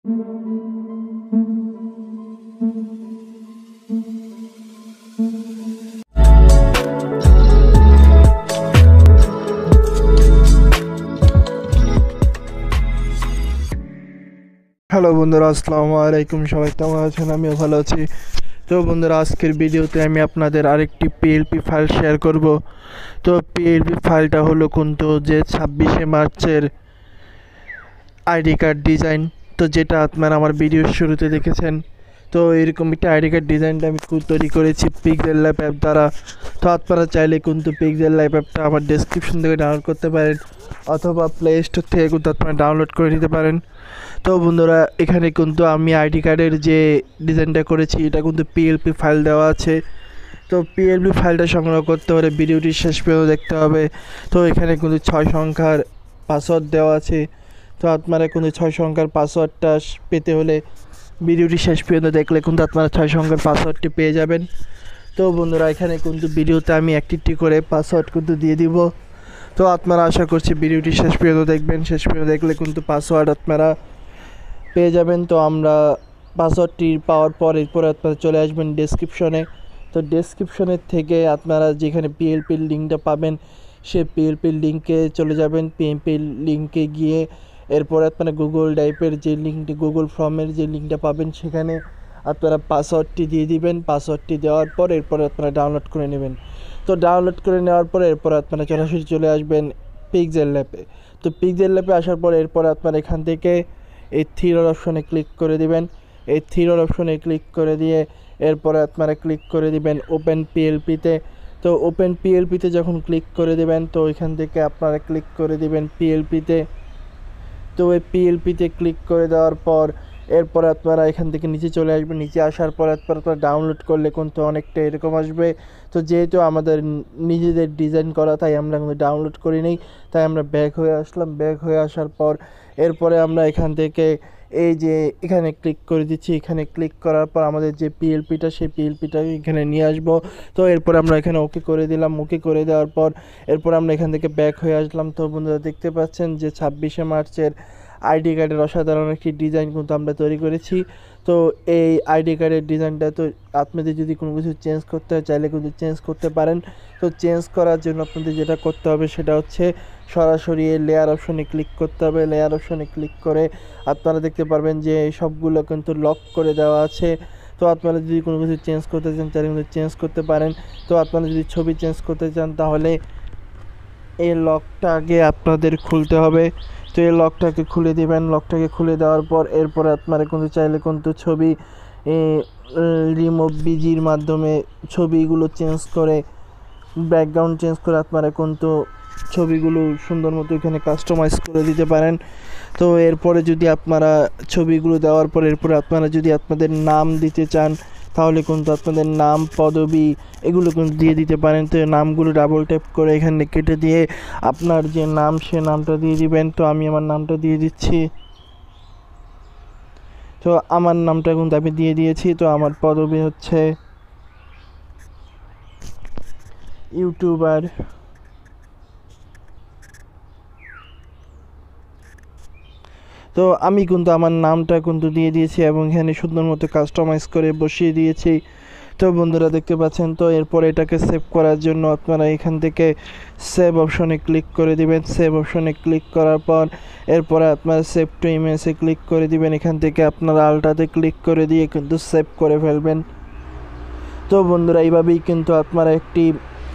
Hello বন্ধুরা, আসসালামু আলাইকুম। সবাই কেমন আছেন? আমিও ভালো আছি। তো বন্ধুরা, আজকের ভিডিওতে আমি আপনাদের আরেকটি পিএলপি ফাইল শেয়ার করব। তো পিএলপি ফাইলটা হলো কিন্তু যে 26শে মার্চের আইডি কার্ড ডিজাইন, তো যেটা আপনারা আমার ভিডিওর শুরুতে দেখেছেন। তো এরকম একটা আইডি কার্ড ডিজাইনটা আমি তৈরি করেছি পিক্সেলল্যাব অ্যাপ দ্বারা। তো আপনারা চাইলে কিন্তু পিক্সেলল্যাব অ্যাপটা আমার ডেসক্রিপশন থেকে ডাউনলোড করতে পারেন, অথবা প্লে স্টোর থেকে কিন্তু আপনারা ডাউনলোড করে নিতে পারেন। তো বন্ধুরা, এখানে কিন্তু আমি আইডি কার্ডের যে ডিজাইনটা করেছি এটা কিন্তু পিএলপি ফাইল দেওয়া আছে। তো পিএলপি ফাইলটা সংগ্রহ করতে হলে ভিডিওটি শেষ পর্যন্ত দেখতে হবে। তো এখানে কিন্তু 6 সংখ্যার পাসওয়ার্ড দেওয়া আছে। তো আপনারা কিন্তু 6 সংখ্যার পাসওয়ার্ডটা পেতে হলে ভিডিওটি শেষ পর্যন্ত দেখলে কিন্তু আপনারা 6 সংখ্যার পাসওয়ার্ডটি পেয়ে যাবেন। তো বন্ধুরা, এখানে কিন্তু ভিডিওতে আমি একটি করে পাসওয়ার্ড কিন্তু দিয়ে দিব। তো আপনারা আশা করছি ভিডিওটি শেষ পর্যন্ত দেখবেন। শেষ পর্যন্ত দেখলে কিন্তু পাসওয়ার্ড আপনারা পেয়ে যাবেন। তো আমরা পাসওয়ার্ডটি পাওয়ার পর এরপরে আপনারা চলে আসবেন ডেসক্রিপশনে। তো ডেসক্রিপশনের থেকে আপনারা যেখানে পিএলপির লিঙ্কটা পাবেন সেই পিএলপির লিঙ্কে চলে যাবেন। পিএলপির লিঙ্কে গিয়ে এরপরে আপনারা গুগল ড্রাইভের যে লিঙ্কটি, গুগল ফর্মের যে লিঙ্কটা পাবেন সেখানে আপনারা পাসওয়ার্ডটি দিয়ে দিবেন। পাসওয়ার্ডটি দেওয়ার পর এরপরে আপনারা ডাউনলোড করে নেবেন। তো ডাউনলোড করে নেওয়ার পরে এরপরে আপনারা সরাসরি চলে আসবেন পিক্সেলল্যাবে। তো পিক্সেলল্যাবে আসার পর এরপরে আপনারা এখান থেকে এই থ্রিডট অপশনে ক্লিক করে দিবেন। এই থ্রিডট অপশনে ক্লিক করে দিয়ে এরপরে আপনারা ক্লিক করে দিবেন ওপেন পিএলপিতে। তো ওপেন পিএলপিতে যখন ক্লিক করে দেবেন তো এখান থেকে আপনারা ক্লিক করে দিবেন পিএলপিতে। তো এই পিএলপিতে ক্লিক করে দেওয়ার পর এরপরে আপনারা এখান থেকে নিচে চলে আসবেন। নিচে আসার পর আপনারা ডাউনলোড করলে কিন্তু অনেকটা এরকম আসবে। তো যেহেতু আমাদের নিজেদের ডিজাইন করা, তাই আমরা কিন্তু ডাউনলোড করি নিই, তাই আমরা ব্যাক হয়ে আসলাম। ব্যাক হয়ে আসার পর এরপরে আমরা এখান থেকে এই যে এখানে ক্লিক করে দিচ্ছি। এখানে ক্লিক করার পর আমাদের যে পিএলপিটা সেই পিএলপিটাকে এখানে নিয়ে আসবো। তো এরপর আমরা এখানে ওকে করে দিলাম। ওকে করে দেওয়ার পর এরপর আমরা এখান থেকে ব্যাক হয়ে আসলাম। তো বন্ধুরা, দেখতে পাচ্ছেন যে 26শে মার্চের আইডি কার্ডের অসাধারণ একটি ডিজাইন কিন্তু আমরা তৈরি করেছি। তো এই আইডি কার্ডের ডিজাইনটা তো আপনাদের যদি কোনো কিছু চেঞ্জ করতে হয় চাইলে কিন্তু চেঞ্জ করতে পারেন। তো চেঞ্জ করার জন্য আপনাদের যেটা করতে হবে সেটা হচ্ছে সরাসরি এই লেয়ার অপশনে ক্লিক করতে হবে। লেয়ার অপশনে ক্লিক করে আপনারা দেখতে পারবেন যে সবগুলো কিন্তু লক করে দেওয়া আছে। তো আপনারা যদি কোনো কিছু চেঞ্জ করতে চান তাহলে কিন্তু চেঞ্জ করতে পারেন। তো আপনারা যদি ছবি চেঞ্জ করতে চান তাহলে এই লকটা আগে আপনাদের খুলতে হবে। তো এই লকটাকে খুলে দিবেন। লকটাকে খুলে দেওয়ার পর এরপরে আপনারা কিন্তু চাইলে কিন্তু ছবি রিমুভ বিজির মাধ্যমে ছবিগুলো চেঞ্জ করে, ব্যাকগ্রাউন্ড চেঞ্জ করে আপনারা কিন্তু ছবিগুলো সুন্দর মতো এখানে কাস্টমাইজ করে দিতে পারেন। তো এরপরে যদি আপনারা ছবিগুলো দেওয়ার পর এরপরে আপনারা যদি আপনাদের নাম দিতে চান তাহলে কিন্তু আপনাদের নাম, পদবি এগুলো কিন্তু দিয়ে দিতে পারেন। তো নামগুলো ডাবল ট্যাপ করে এখানে কেটে দিয়ে আপনার যে নাম সে নামটা দিয়ে দিবেন। তো আমি আমার নামটা দিয়ে দিচ্ছি। তো আমার নামটা কিন্তু আমি দিয়ে দিয়েছি। তো আমার পদবি হচ্ছে ইউটিউবার। তো আমি কিন্তু আমার নামটা কিন্তু দিয়ে দিয়েছি এবং এখানে সুন্দর মতো কাস্টমাইজ করে বসিয়ে দিয়েছি। তো বন্ধুরা, দেখতে পাচ্ছেন। তো এরপর এটাকে সেভ করার জন্য আপনারা এখান থেকে সেভ অপশনে ক্লিক করে দিবেন। সেভ অপশনে ক্লিক করার পর এরপরে আপনারা সেভ টু ইমেজে ক্লিক করে দিবেন। এখান থেকে আপনারা আলটাতে ক্লিক করে দিয়ে কিন্তু সেভ করে ফেলবেন। তো বন্ধুরা, এইভাবেই কিন্তু আপনারা একটি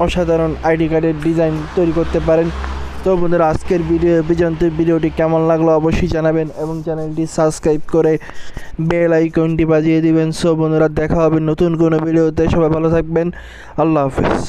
অসাধারণ আইডি কার্ডের ডিজাইন তৈরি করতে পারেন। তো বন্ধুরা, আজকের ভিডিওটি কেমন লাগলো অবশ্যই জানাবেন এবং চ্যানেলটি সাবস্ক্রাইব করে বেল আইকনটি বাজিয়ে দিবেন। সো বন্ধুরা, দেখা হবে নতুন কোনো ভিডিওতে। সবাই ভালো থাকবেন। আল্লাহ হাফেজ।